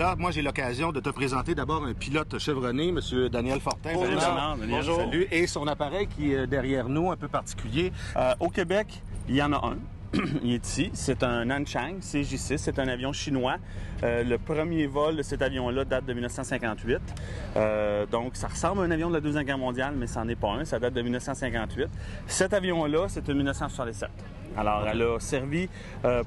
là, moi, j'ai l'occasion de te présenter d'abord un pilote chevronné, M. Daniel Fortin. Bonjour, Bonjour. Salut. Et son appareil qui est derrière nous, un peu particulier. Au Québec, il y en a un. Il est ici. C'est un Nanchang CJ6. C'est un avion chinois. Le premier vol de cet avion-là date de 1958. Donc, ça ressemble à un avion de la Deuxième Guerre mondiale, mais ça n'en est pas un. Ça date de 1958. Cet avion-là, c'est un 1967. Alors, elle a servi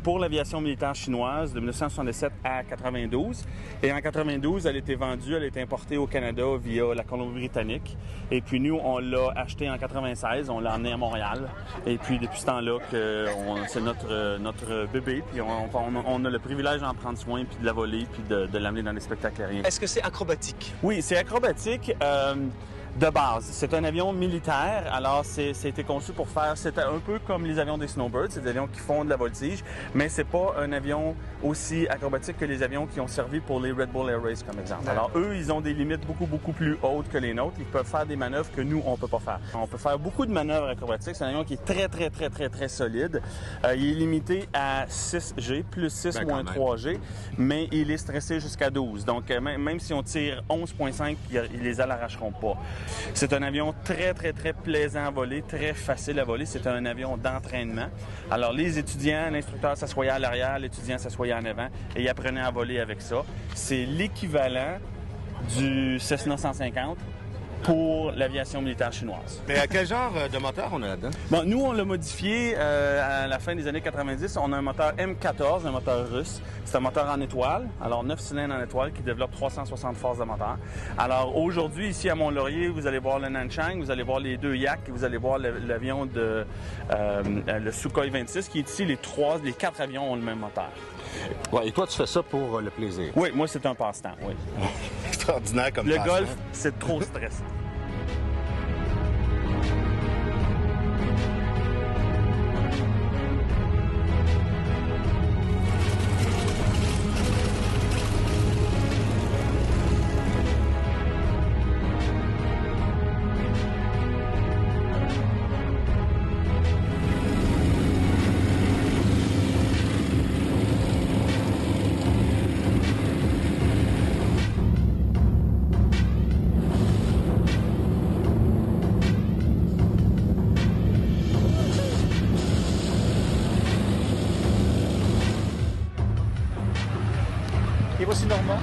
pour l'aviation militaire chinoise de 1967 à 92. Et en 92, elle a été vendue, elle a été importée au Canada via la Colombie-Britannique. Et puis nous, on l'a acheté en 96, on l'a emmené à Montréal. Et puis depuis ce temps-là, c'est notre bébé. Puis on a le privilège d'en prendre soin, puis de la voler, puis de l'amener dans les spectacles aériens. Est-ce que c'est acrobatique? Oui, c'est acrobatique. De base, c'est un avion militaire, alors c'était conçu pour faire, c'est un peu comme les avions des Snowbirds, c'est des avions qui font de la voltige, mais c'est pas un avion aussi acrobatique que les avions qui ont servi pour les Red Bull Air Race, comme exemple. Alors eux, ils ont des limites beaucoup plus hautes que les nôtres, ils peuvent faire des manœuvres que nous, on peut pas faire. On peut faire beaucoup de manœuvres acrobatiques, c'est un avion qui est très solide. Il est limité à 6G, plus 6 moins 3G, mais il est stressé jusqu'à 12, donc même si on tire 11.5, les ailes n'arracheront pas. C'est un avion très plaisant à voler, très facile à voler. C'est un avion d'entraînement. Alors, les étudiants, l'instructeur s'assoyait à l'arrière, l'étudiant s'assoyait en avant et il apprenait à voler avec ça. C'est l'équivalent du Cessna 150 pour l'aviation militaire chinoise. Mais à quel genre de moteur on a là-dedans? Bon, nous, on l'a modifié à la fin des années 90. On a un moteur M14, un moteur russe. C'est un moteur en étoile, alors 9 cylindres en étoile qui développe 360 forces de moteur. Alors aujourd'hui, ici à Mont-Laurier, vous allez voir le Nanchang, vous allez voir les deux Yak, vous allez voir l'avion de le Sukhoi 26 qui est ici. Les 4 avions ont le même moteur. Ouais, et toi, tu fais ça pour le plaisir? Oui, moi, c'est un passe-temps, oui. Extraordinaire comme Le passe-temps. golf, c'est trop stressant. Et voici Normand.